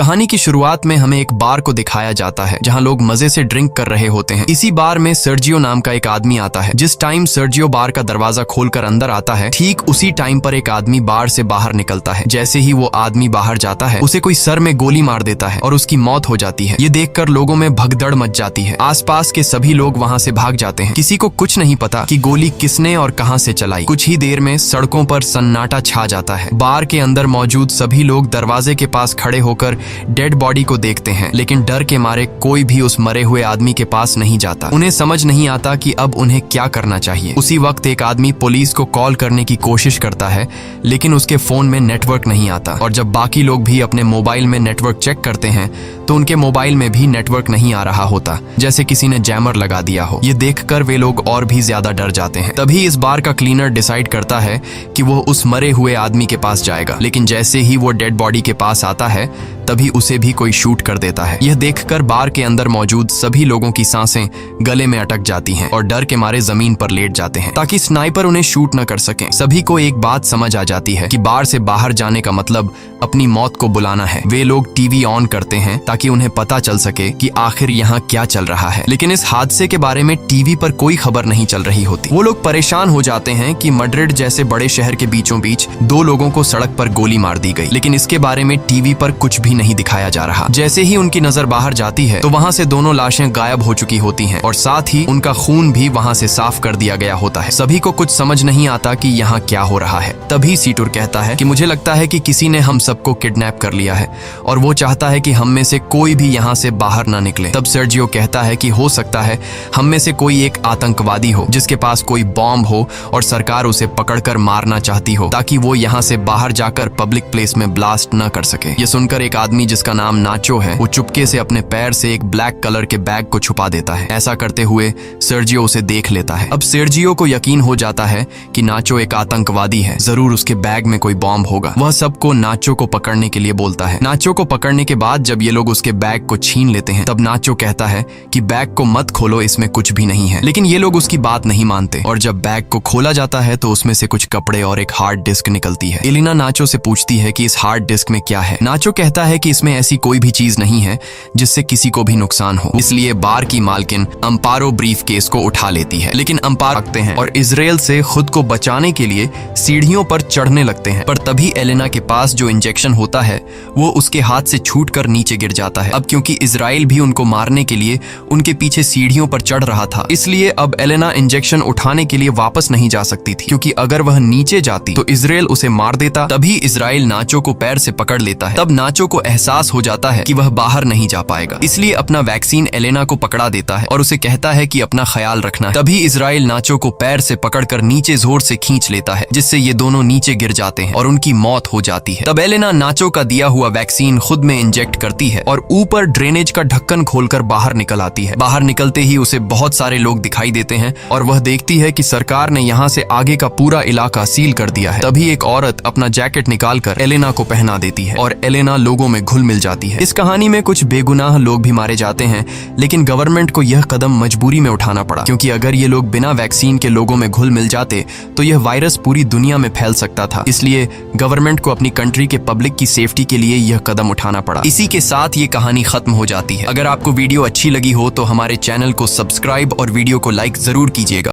कहानी की शुरुआत में हमें एक बार को दिखाया जाता है जहां लोग मजे से ड्रिंक कर रहे होते हैं। इसी बार में सर्जियो नाम का एक आदमी आता है। जिस टाइम सर्जियो बार का दरवाजा खोलकर अंदर आता है, ठीक उसी टाइम पर एक आदमी बार से बाहर निकलता है। जैसे ही वो आदमी बाहर जाता है, उसे कोई सर में गोली मार देता है और उसकी मौत हो जाती है। ये देखकर लोगों में भगदड़ मच जाती है। आसपास के सभी लोग वहां से भाग जाते हैं। किसी को कुछ नहीं पता कि गोली किसने और कहां से चलाई। कुछ ही देर में सड़कों पर सन्नाटा छा जाता है। बार के अंदर मौजूद सभी लोग दरवाजे के पास खड़े होकर डेड बॉडी को देखते हैं, लेकिन डर के मारे कोई भी उस मरे हुए आदमी के पास नहीं जाता। उन्हें समझ नहीं आता कि अब उन्हें क्या करना चाहिए। उसी वक्त एक आदमी पुलिस को कॉल करने की कोशिश करता है, लेकिन उसके फोन में नेटवर्क नहीं आता। और जब बाकी लोग भी अपने मोबाइल में नेटवर्क चेक करते हैं तो उनके मोबाइल में भी नेटवर्क नहीं आ रहा होता, जैसे किसी ने जैमर लगा दिया हो। ये देखकर वे लोग और भी ज्यादा डर जाते हैं। तभी इस बार का क्लीनर डिसाइड करता है कि वो उस मरे हुए आदमी के पास जाएगा, लेकिन जैसे ही वो डेड बॉडी के पास आता है तभी उसे भी कोई शूट कर देता है। यह देखकर बार के अंदर मौजूद सभी लोगों की सांसें गले में अटक जाती हैं और डर के मारे जमीन पर लेट जाते हैं ताकि स्नाइपर उन्हें शूट न कर सके। सभी को एक बात समझ आ जाती है कि बार से बाहर जाने का मतलब अपनी मौत को बुलाना है। वे लोग टीवी ऑन करते हैं ताकि उन्हें पता चल सके कि आखिर यहाँ क्या चल रहा है, लेकिन इस हादसे के बारे में टीवी पर कोई खबर नहीं चल रही होती। वो लोग परेशान हो जाते हैं कि मैड्रिड जैसे बड़े शहर के बीचों बीच 2 लोगों को सड़क पर गोली मार दी गई, लेकिन इसके बारे में टीवी पर कुछ भी नहीं दिखाया जा रहा। जैसे ही उनकी नजर बाहर जाती है तो वहाँ से दोनों लाशें गायब हो चुकी होती हैं और साथ ही उनका खून भी वहाँ से साफ कर दिया गया होता है। सभी को कुछ समझ नहीं आता कि यहाँ क्या हो रहा है। तभी सीटुर कहता है कि मुझे लगता है कि किसी ने हम सबको किडनैप कर लिया है और वो चाहता है कि हम में से कोई भी यहाँ से बाहर ना निकले। तब सर्जियो कहता है कि हो सकता है हम में से कोई एक आतंकवादी हो जिसके पास कोई बॉम्ब हो और सरकार उसे पकड़कर मारना चाहती हो ताकि वो यहाँ से बाहर जाकर पब्लिक प्लेस में ब्लास्ट न कर सके। ये सुनकर एक आदमी जिसका नाम नाचो है, वो चुपके से अपने पैर से एक ब्लैक कलर के बैग को छुपा देता है। ऐसा करते हुए सर्जियो उसे देख लेता है। अब सर्जियो को यकीन हो जाता है कि नाचो एक आतंकवादी है, जरूर उसके बैग में कोई बॉम्ब होगा। वह सबको नाचो को पकड़ने के लिए बोलता है। नाचो को पकड़ने के बाद जब ये लोग उसके बैग को छीन लेते हैं तब नाचो कहता है कि बैग को मत खोलो, इसमें कुछ भी नहीं है, लेकिन ये लोग उसकी बात नहीं मानते और जब बैग को खोला जाता है तो उसमें से कुछ कपड़े और एक हार्ड डिस्क निकलती है। एलिना नाचो से पूछती है कि इस हार्ड डिस्क में क्या है। नाचो कहता है कि इसमें ऐसी कोई भी चीज नहीं है जिससे किसी को भी नुकसान हो, इसलिए बार की मालकिन अम्पारो ब्रीफ केस को उठा लेती है। लेकिन अम्पारो रखते हैं और इजराइल से खुद को बचाने के लिए सीढ़ियों पर चढ़ने लगते हैं, पर तभी एलेना के पास जो इंजेक्शन होता है वो उसके हाथ से छूटकर नीचे गिर जाता है। अब क्योंकि इजराइल भी उनको मारने के लिए उनके पीछे सीढ़ियों पर चढ़ रहा था, इसलिए अब एलेना इंजेक्शन उठाने के लिए वापस नहीं जा सकती थी, क्योंकि अगर वह नीचे जाती तो इजराइल उसे मार देता। तभी इजराइल नाचो को पैर से पकड़ लेता है। तब नाचो को एहसास हो जाता है कि वह बाहर नहीं जा पाएगा, इसलिए अपना वैक्सीन एलेना को पकड़ा देता है और उसे कहता है कि अपना ख्याल रखना है। तभी इजराइल नाचो को पैर से पकड़कर नीचे जोर से खींच लेता है, जिससे ये दोनों नीचे गिर जाते हैं और उनकी मौत हो जाती है। तब एलेना नाचो का दिया हुआ वैक्सीन खुद में इंजेक्ट करती है और ऊपर ड्रेनेज का ढक्कन खोलकर बाहर निकल आती है। बाहर निकलते ही उसे बहुत सारे लोग दिखाई देते हैं और वह देखती है कि सरकार ने यहाँ से आगे का पूरा इलाका सील कर दिया है। तभी एक औरत अपना जैकेट निकालकर एलेना को पहना देती है और एलेना लोगों में घुल मिल जाती है। इस कहानी में कुछ बेगुनाह लोग भी मारे जाते हैं, लेकिन गवर्नमेंट को यह कदम मजबूरी में उठाना पड़ा, क्योंकि अगर ये लोग बिना वैक्सीन के लोगों में घुल मिल जाते तो यह वायरस पूरी दुनिया में फैल सकता था। इसलिए गवर्नमेंट को अपनी कंट्री के पब्लिक की सेफ्टी के लिए यह कदम उठाना पड़ा। इसी के साथ ये कहानी खत्म हो जाती है। अगर आपको वीडियो अच्छी लगी हो तो हमारे चैनल को सब्सक्राइब और वीडियो को लाइक जरूर कीजिएगा।